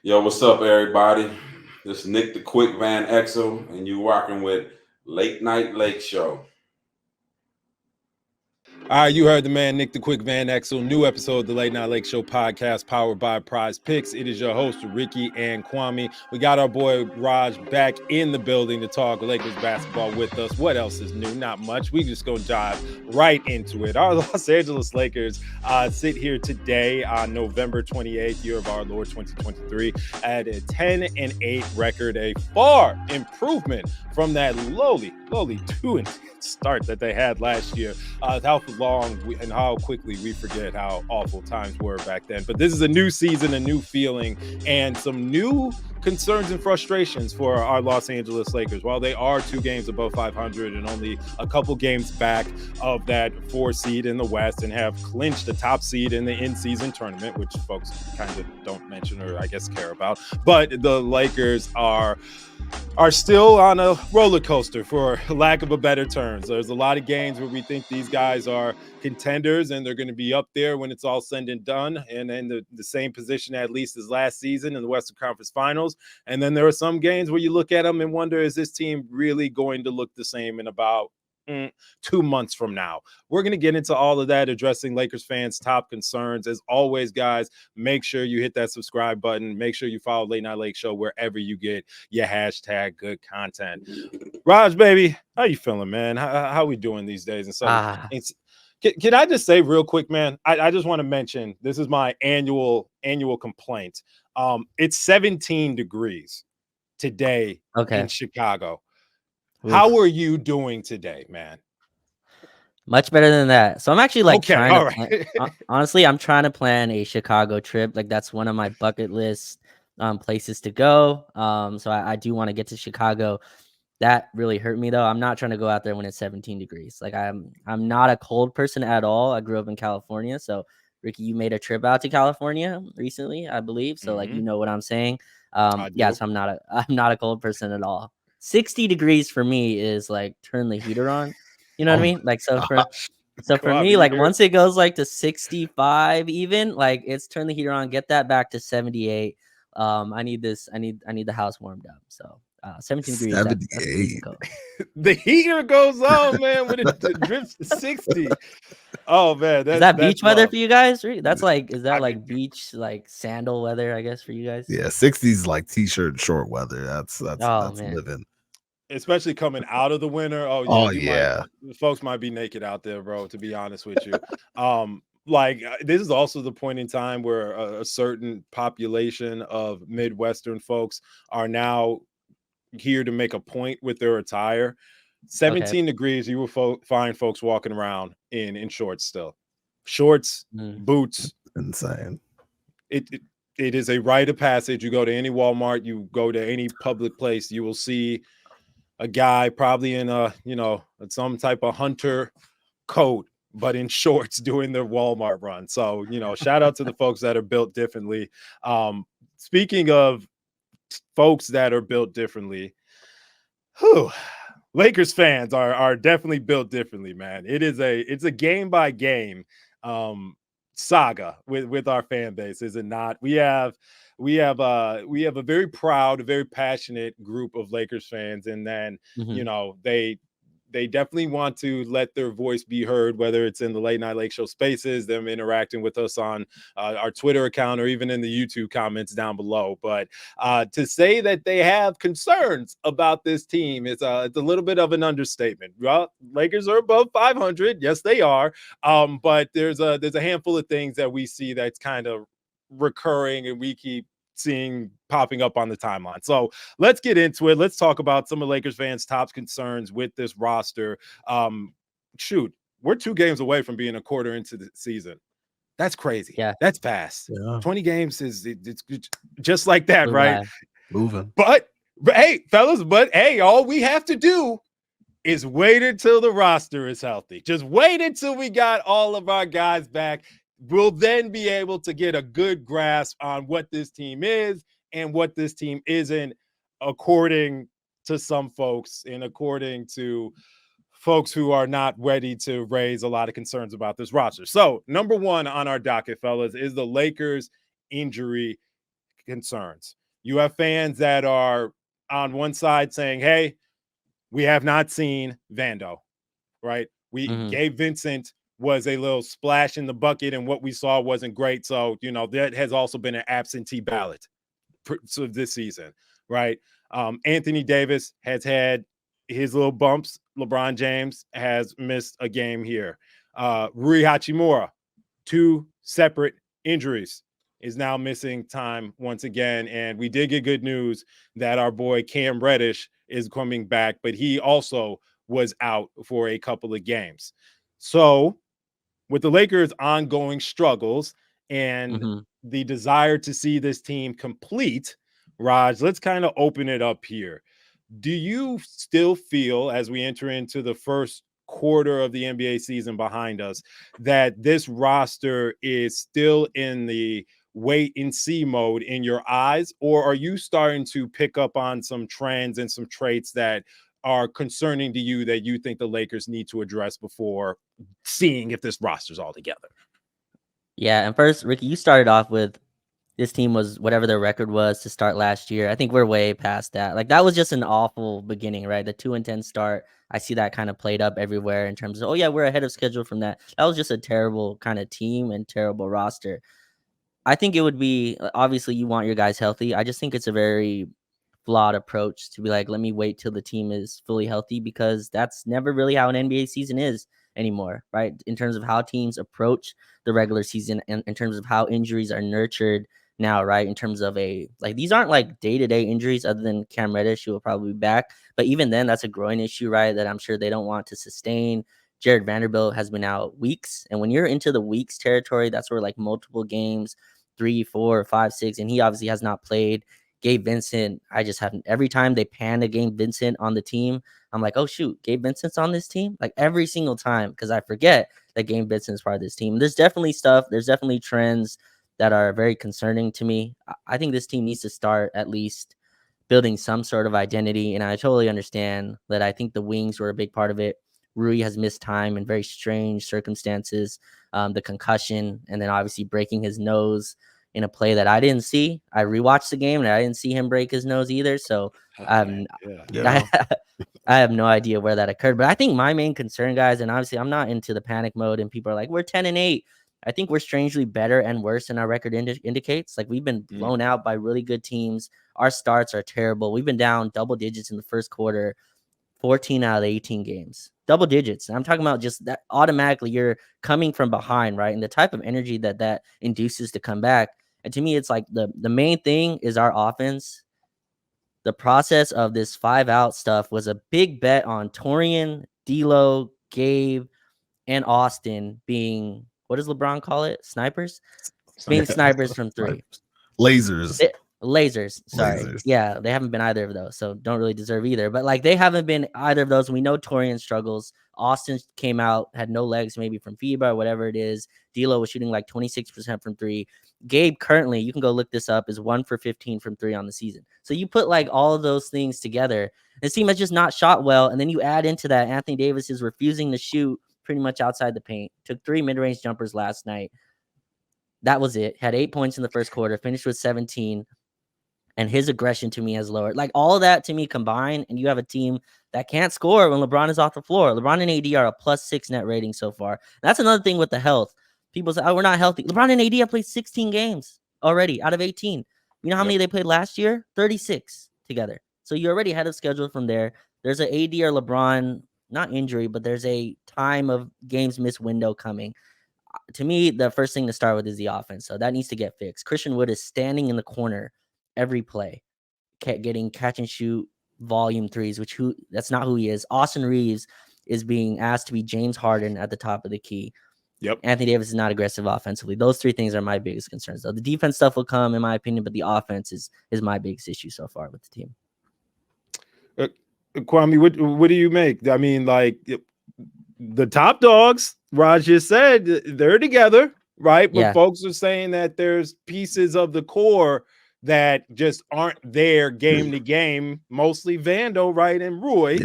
Yo, what's up, everybody? This is Nick the Quick Van Exel, and you rocking with Late Night Lake Show. All right, you heard the man, Nick the Quick Van Exel. New episode of the Late Night Lake Show podcast powered by Prize Picks. It is your host, Ricky and Kwame. We got our boy Raj back in the building to talk Lakers basketball with us. What else is new? Not much. We just gonna dive right into it. Our Los Angeles Lakers sit here today on November 28th, year of our Lord 2023, at a 10-8 record, a far improvement from that lowly 2-10 start that they had last year. How long and how quickly we forget how awful times were back then. But this is a new season, a new feeling, and some new concerns and frustrations for our Los Angeles Lakers. While they are 2 games above 500 and only a couple games back of that 4 seed in the West and have clinched the top seed in the in-season tournament, which folks kind of don't mention or I guess care about. But the Lakers are still on a roller coaster, for lack of a better term. There's a lot of games where we think these guys are contenders and they're going to be up there when it's all said and done, and in the same position at least as last season in the Western Conference Finals. And then there are some games where you look at them and wonder, is this team really going to look the same in about 2 months from now? We're going to get into all of that, addressing Lakers fans' top concerns. As always, guys, make sure you hit that subscribe button. Make sure you follow Late Night Lake Show wherever you get your hashtag good content. Raj, baby, how you feeling, man? How we doing these days? And so, can I just say real quick, man? I just want to mention, this is my annual complaint. It's 17 degrees today in Chicago. How are you doing today, man? Much better than that. So I'm actually honestly, I'm trying to plan a Chicago trip. Like, that's one of my bucket list places to go. So I do want to get to Chicago. That really hurt me though. I'm not trying to go out there when it's 17 degrees. Like, I'm not a cold person at all. I grew up in California. So Ricky, you made a trip out to California recently, I believe. So like, you know what I'm saying? So I'm not a cold person at all. 60 degrees for me is like turn the heater on. You know what I mean? Like, so for me, like once it goes like to 65, even like it's turn the heater on, get that back to 78. I need the house warmed up. So 17 degrees. 78. The heater goes on, man, when it drips to 60. Oh man, is that beach weather for you guys? That's like, is that like beach, like sandal weather, I guess, for you guys? Yeah, 60s like t-shirt short weather. That's living. Especially coming out of the winter. Folks might be naked out there, bro, to be honest with you. This is also the point in time where a certain population of Midwestern folks are now here to make a point with their attire. 17 degrees, you will find folks walking around in shorts still. Shorts, boots. Insane. It is a rite of passage. You go to any Walmart, you go to any public place, you will see a guy probably in some type of hunter coat, but in shorts, doing their Walmart run. So, shout out to the folks that are built differently. Speaking of folks that are built differently, Lakers fans are definitely built differently, man. It's a game by game saga with our fan base, is it not? We have a very proud, very passionate group of Lakers fans, and then they definitely want to let their voice be heard, whether it's in the Late Night Lake Show spaces, them interacting with us on our Twitter account, or even in the YouTube comments down below. But to say that they have concerns about this team is it's a little bit of an understatement. Well, Lakers are above 500. Yes, they are. But there's a handful of things that we see that's kind of recurring, and we keep seeing popping up on the timeline. So let's get into it. Let's talk about some of Lakers fans' top concerns with this roster. We're 2 games away from being a quarter into the season. That's crazy. Yeah, that's fast. Yeah. 20 games it's just like that, right? Moving. But hey, fellas, all we have to do is wait until the roster is healthy. Just wait until we got all of our guys back. We'll then be able to get a good grasp on what this team is and what this team isn't, according to some folks and according to folks who are not ready to raise a lot of concerns about this roster. So, number 1 on our docket, fellas, is the Lakers injury concerns. You have fans that are on one side saying, hey, we have not seen Vando, right? Gabe Vincent was a little splash in the bucket, and what we saw wasn't great. So, that has also been an absentee ballot this season, right? Anthony Davis has had his little bumps. LeBron James has missed a game here. Rui Hachimura, 2 separate injuries, is now missing time once again. And we did get good news that our boy Cam Reddish is coming back, but he also was out for a couple of games. So with the Lakers' ongoing struggles and the desire to see this team complete, Raj, let's kind of open it up here. Do you still feel, as we enter into the first quarter of the NBA season behind us, that this roster is still in the wait and see mode in your eyes, or are you starting to pick up on some trends and some traits that are concerning to you that you think the Lakers need to address before seeing if this roster's all together? Yeah, and first, Ricky, you started off with this team was whatever their record was to start last year. I think we're way past that. Like, that was just an awful beginning, right? The 2-10 start. I see that kind of played up everywhere in terms of, oh yeah, we're ahead of schedule from that. That was just a terrible kind of team and terrible roster. I think it would be, obviously you want your guys healthy. I just think it's a very flawed approach to be like, let me wait till the team is fully healthy, because that's never really how an NBA season is anymore, right? In terms of how teams approach the regular season and in terms of how injuries are nurtured now, right? In terms of these aren't like day-to-day injuries other than Cam Reddish, who will probably be back. But even then, that's a groin issue, right? That I'm sure they don't want to sustain. Jared Vanderbilt has been out weeks. And when you're into the weeks territory, that's where like multiple games, 3, 4, 5, 6, and he obviously has not played. Gabe Vincent, I just haven't. Every time they pan to Gabe Vincent on the team, I'm like, oh shoot, Gabe Vincent's on this team? Like every single time, because I forget that Gabe Vincent is part of this team. There's definitely trends that are very concerning to me. I think this team needs to start at least building some sort of identity, and I totally understand that. I think the wings were a big part of it. Rui has missed time in very strange circumstances, the concussion, and then obviously breaking his nose in a play that I didn't see. I rewatched the game and I didn't see him break his nose either. So I have no idea where that occurred. But I think my main concern, guys, and obviously I'm not into the panic mode, and people are like, we're 10-8. I think we're strangely better and worse than our record indicates. Like, we've been blown out by really good teams. Our starts are terrible. We've been down double digits in the first quarter, 14 out of 18 games. Double digits. And I'm talking about just that automatically you're coming from behind, right? And the type of energy that induces to come back. And to me, it's like the main thing is our offense. The process of this 5-out stuff was a big bet on Torian, D'Lo, Gabe, and Austin being, what does LeBron call it? Snipers? Being snipers from 3. Lasers. Sorry. Lasers. Yeah, they haven't been either of those, so don't really deserve either. But like, they haven't been either of those. We know Torian struggles. Austin came out, had no legs, maybe from FIBA or whatever it is. D'Lo was shooting like 26% from 3. Gabe currently, you can go look this up, is 1 for 15 from 3 on the season. So you put like all of those things together, this team has just not shot well. And then you add into that Anthony Davis is refusing to shoot pretty much outside the paint. Took 3 mid-range jumpers last night. That was it. Had 8 points in the first quarter, finished with 17. And his aggression to me has lowered. Like, all of that to me combined, and you have a team that can't score when LeBron is off the floor. LeBron and AD are a +6 net rating so far. That's another thing with the health. People say, oh, we're not healthy. LeBron and AD have played 16 games already out of 18. You know how many they played last year? 36 together. So you're already ahead of schedule from there. There's an AD or LeBron, not injury, but there's a time of games missed window coming. To me, the first thing to start with is the offense. So that needs to get fixed. Christian Wood is standing in the corner every play, getting catch and shoot volume threes, that's not who he is. Austin Reeves is being asked to be James Harden at the top of the key. Yep. Anthony Davis is not aggressive offensively. Those 3 things are my biggest concerns, though. The defense stuff will come, in my opinion, but the offense is my biggest issue so far with the team. Kwame, what do you make? I mean, like, the top dogs, Raj just said, they're together, right? But folks are saying that there's pieces of the core that just aren't there game to game, mostly Vando, right, and Rui,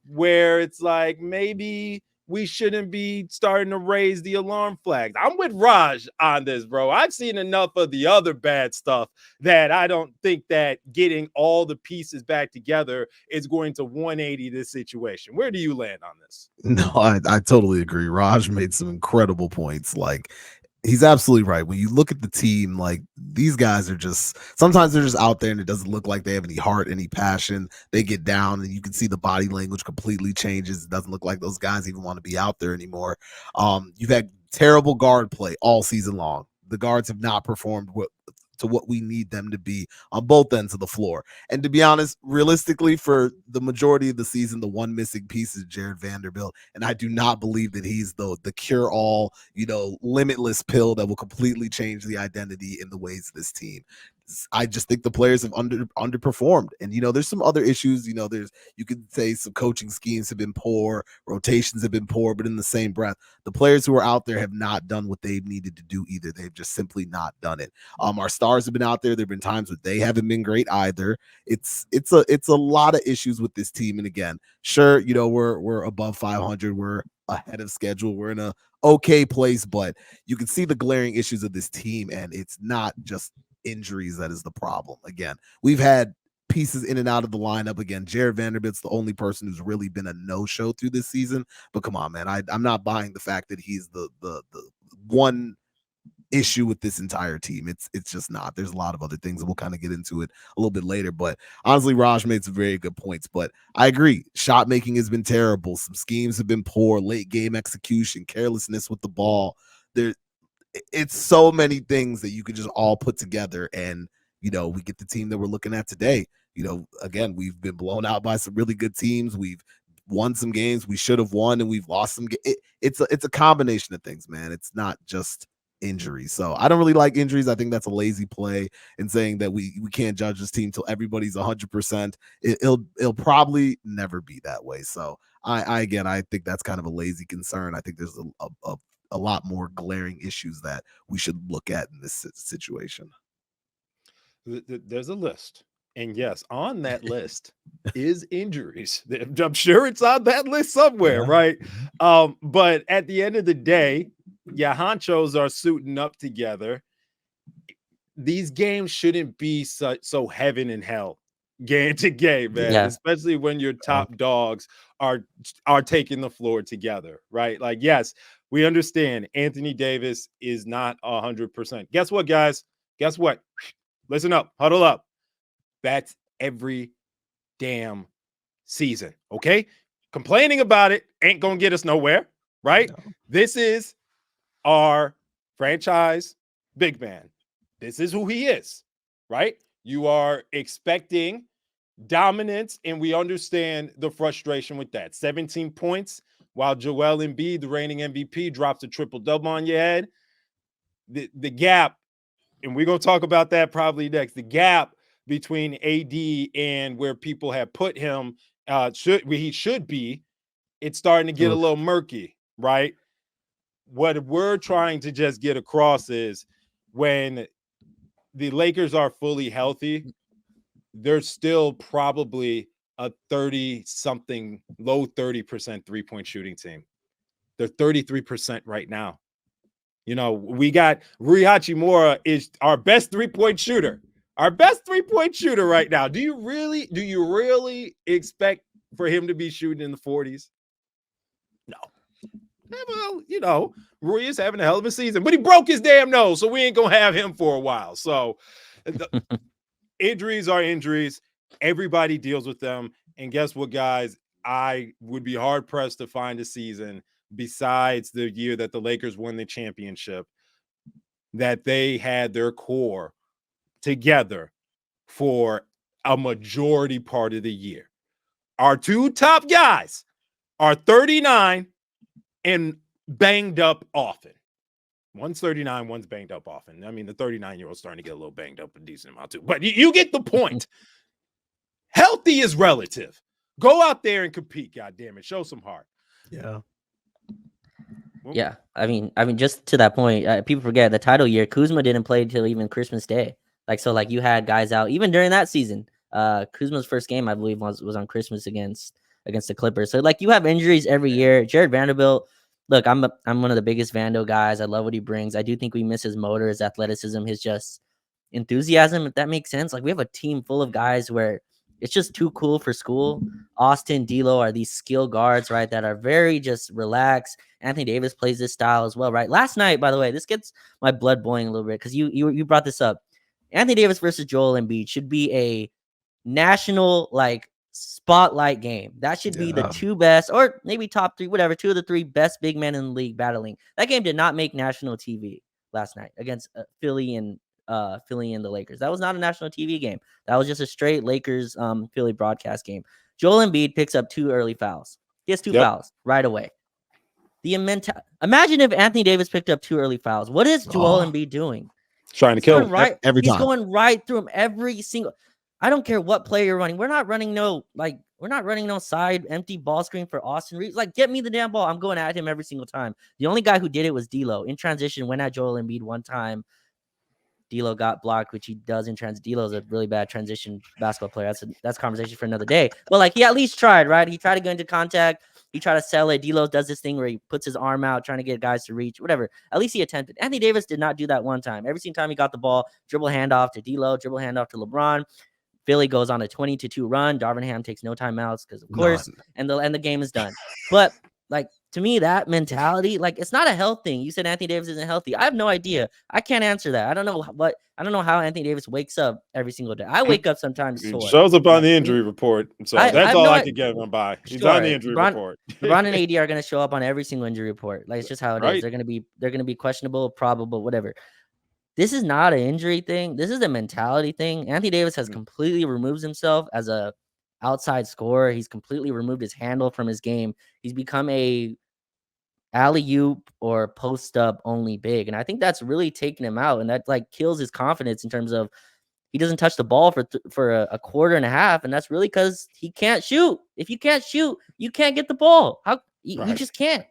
where it's like maybe we shouldn't be starting to raise the alarm flags. I'm with Raj on this, bro. I've seen enough of the other bad stuff that I don't think that getting all the pieces back together is going to 180 this situation. Where do you land on this? No, I totally agree. Raj made some incredible points. Like, he's absolutely right. When you look at the team, like, these guys are sometimes they're just out there and it doesn't look like they have any heart, any passion. They get down and you can see the body language completely changes. It doesn't look like those guys even want to be out there anymore. You've had terrible guard play all season long. The guards have not performed to what we need them to be on both ends of the floor. And to be honest, realistically, for the majority of the season, the one missing piece is Jared Vanderbilt. And I do not believe that he's the cure-all, limitless pill that will completely change the identity in the ways of this team. I just think the players have underperformed. And, there's some other issues. You could say some coaching schemes have been poor, rotations have been poor, but in the same breath, the players who are out there have not done what they've needed to do either. They've just simply not done it. Our stars have been out there. There have been times where they haven't been great either. It's a lot of issues with this team. And again, sure, we're above 500. We're ahead of schedule. We're in a okay place, but you can see the glaring issues of this team, and it's not just injuries that is the problem. Again, we've had pieces in and out of the lineup. Again, Jared Vanderbilt's the only person who's really been a no-show through this season. But come on, man, I'm not buying the fact that he's the one issue with this entire team. It's just not. There's a lot of other things, and we'll kind of get into it a little bit later. But honestly, Raj made some very good points. But I agree, shot making has been terrible. Some schemes have been poor. Late game execution, carelessness with the ball. It's so many things that you could just all put together, and we get the team that we're looking at today. Again, we've been blown out by some really good teams. We've won some games we should have won, and we've lost some. It's a combination of things, man. It's not just injuries. So I don't really like injuries. I think that's a lazy play, and saying that we can't judge this team till everybody's 100%. It'll probably never be that way. So I think that's kind of a lazy concern. I think there's a lot more glaring issues that we should look at in this situation. There's a list. And yes, on that list is injuries. I'm sure it's on that list somewhere, right? But at the end of the day, honchos are suiting up together. These games shouldn't be so heaven and hell game to game, man. Especially when your top dogs are taking the floor together, right? Like, yes, we understand Anthony Davis is not 100%. Guess what, guys? Guess what? Listen up, huddle up. That's every damn season, okay? Complaining about it ain't gonna get us nowhere, right? No. This is our franchise big man. This is who he is, right? You are expecting dominance, and we understand the frustration with that. 17 points, while Joel Embiid, the reigning MVP, drops a triple-double on your head. The gap, and we're going to talk about that probably next, the gap between AD and where people have put him, where he should be, it's starting to get a little murky, right? What we're trying to just get across is when the Lakers are fully healthy, they're still probably a 30-something, low 30% three-point shooting team. They're 33% right now. We got Rui Hachimura is our best three-point shooter. Our best three-point shooter right now. Do you really expect for him to be shooting in the 40s? No. Well, Rui is having a hell of a season, but he broke his damn nose, so we ain't going to have him for a while. So injuries are injuries. Everybody deals with them. And guess what, guys? I would be hard-pressed to find a season besides the year that the Lakers won the championship that they had their core together for a majority part of the year. Our two top guys are 39 and banged up often. One's 39, one's banged up often. I mean, the 39-year-old's starting to get a little banged up a decent amount too. But you get the point. Healthy is relative. Go out there and compete, goddammit. Show some heart. Yeah. Yeah. I mean, just to that point, people forget the title year, Kuzma didn't play until even Christmas Day. So you had guys out even during that season. Kuzma's first game, I believe, was on Christmas against against the Clippers. So like you have injuries every year. Jared Vanderbilt, look, I'm one of the biggest Vando guys. I love what he brings. I do think we miss his motor, his athleticism, his just enthusiasm, if that makes sense. Like we have a team full of guys where it's just too cool for school. Austin, D'Lo are these skill guards, right, that are very just relaxed. Anthony Davis plays this style as well, right? Last night, by the way, this gets my blood boiling a little bit because you brought this up. Anthony Davis versus Joel Embiid should be a national like spotlight game. That should be the two best, or maybe top three, whatever, two of the three best big men in the league battling. That game did not make national TV last night against Philly and the Lakers. That was not a national TV game. That was just a straight Lakers Philly broadcast game. Joel Embiid picks up 2 early fouls. He has 2 fouls right away. Imagine if Anthony Davis picked up 2 early fouls. What is Joel Embiid doing? Trying to kill him every time. He's going right through him every single. I don't care what play you're running. We're not running no side empty ball screen for Austin Reeves. Like, get me the damn ball. I'm going at him every single time. The only guy who did it was D'Lo. In transition, went at Joel Embiid one time. D'Lo got blocked, which he does in transit. D'Lo's a really bad transition basketball player. That's conversation for another day. But like he at least tried, right? He tried to go into contact. He tried to sell it. D'Lo does this thing where he puts his arm out, trying to get guys to reach, whatever. At least he attempted. Anthony Davis did not do that one time. Every single time he got the ball, dribble handoff to D'Lo, dribble handoff to LeBron. Philly goes on a 20-2 run. Darvin Ham takes no timeouts because of course, and the game is done. But like to me, that mentality, like it's not a health thing. You said Anthony Davis isn't healthy. I have no idea. I can't answer that. I don't know how Anthony Davis wakes up every single day. I wake up sometimes sore. Shows up on the injury report. So that's all I could get him by. He's on the injury report. LeBron and AD are going to show up on every single injury report. Like it's just how it is. They're going to be questionable, probable, whatever. This is not an injury thing. This is a mentality thing. Anthony Davis has completely removed himself as a outside scorer. He's completely removed his handle from his game. He's become a alley-oop or post-up only big. And I think that's really taken him out. And that like kills his confidence in terms of he doesn't touch the ball for a quarter and a half. And that's really because he can't shoot. If you can't shoot, you can't get the ball. You just can't.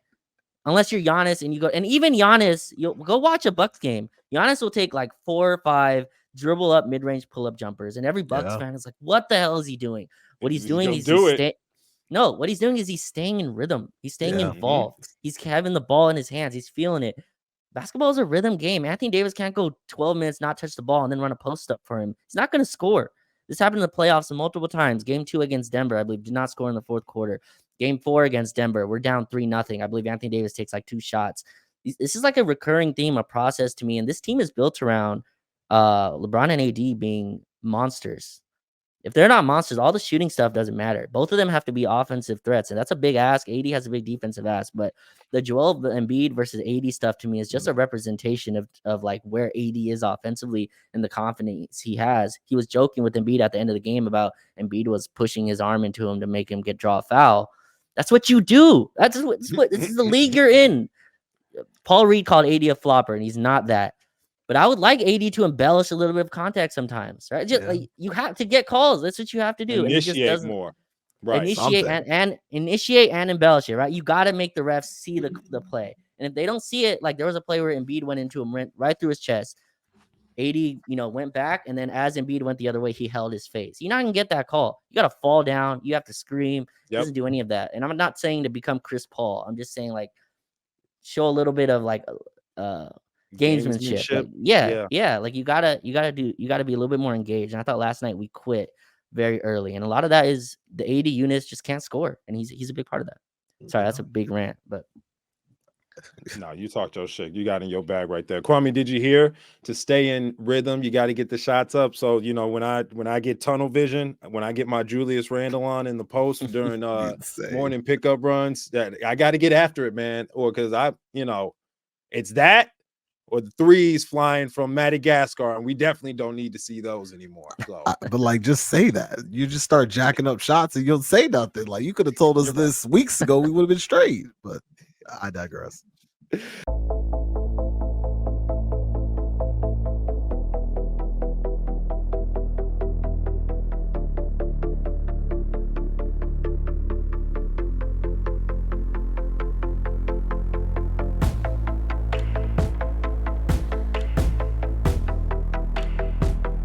Unless you're Giannis and you go, and even Giannis, you'll go watch a Bucks game. Giannis will take like 4 or 5 dribble up mid-range pull-up jumpers. And every Bucks fan is like, what the hell is he doing? What he's doing is what he's doing is he's staying in rhythm. He's staying involved. He's having the ball in his hands. He's feeling it. Basketball is a rhythm game. Anthony Davis can't go 12 minutes, not touch the ball, and then run a post-up for him. He's not going to score. This happened in the playoffs multiple times. Game 2 against Denver, I believe, did not score in the fourth quarter. Game 4 against Denver, we're down 3-0. I believe Anthony Davis takes like 2 shots. This is like a recurring theme, a process to me. And this team is built around LeBron and AD being monsters. If they're not monsters, all the shooting stuff doesn't matter. Both of them have to be offensive threats. And that's a big ask. AD has a big defensive ask. But the Joel Embiid versus AD stuff to me is just a representation of like where AD is offensively and the confidence he has. He was joking with Embiid at the end of the game about Embiid was pushing his arm into him to make him draw a foul. That's what you do. This is the league you're in. Paul Reed called AD a flopper, and he's not that. But I would like AD to embellish a little bit of contact sometimes, right? Just like you have to get calls. That's what you have to do. Initiate more. Right. Initiate and embellish it, right? You got to make the refs see the play. And if they don't see it, like there was a play where Embiid went into him right through his chest. AD, went back, and then as Embiid went the other way, he held his face. You're not going to get that call. You got to fall down. You have to scream. Yep. Doesn't do any of that. And I'm not saying to become Chris Paul. I'm just saying, like, show a little bit of, like, gamesmanship. Like, yeah. Like, you gotta be a little bit more engaged. And I thought last night we quit very early. And a lot of that is the AD units just can't score. And he's a big part of that. Sorry, that's a big rant, but. No, you talked your shit. You got in your bag right there. Kwame, did you hear? To stay in rhythm, you got to get the shots up. So, when I get tunnel vision, when I get my Julius Randle on in the post during morning pickup runs, that I got to get after it, man. Or because it's that or the threes flying from Madagascar, and we definitely don't need to see those anymore. So. But like, just say that. You just start jacking up shots, and you'll say nothing. Like, you could have told us this weeks ago, we would have been straight. But I digress.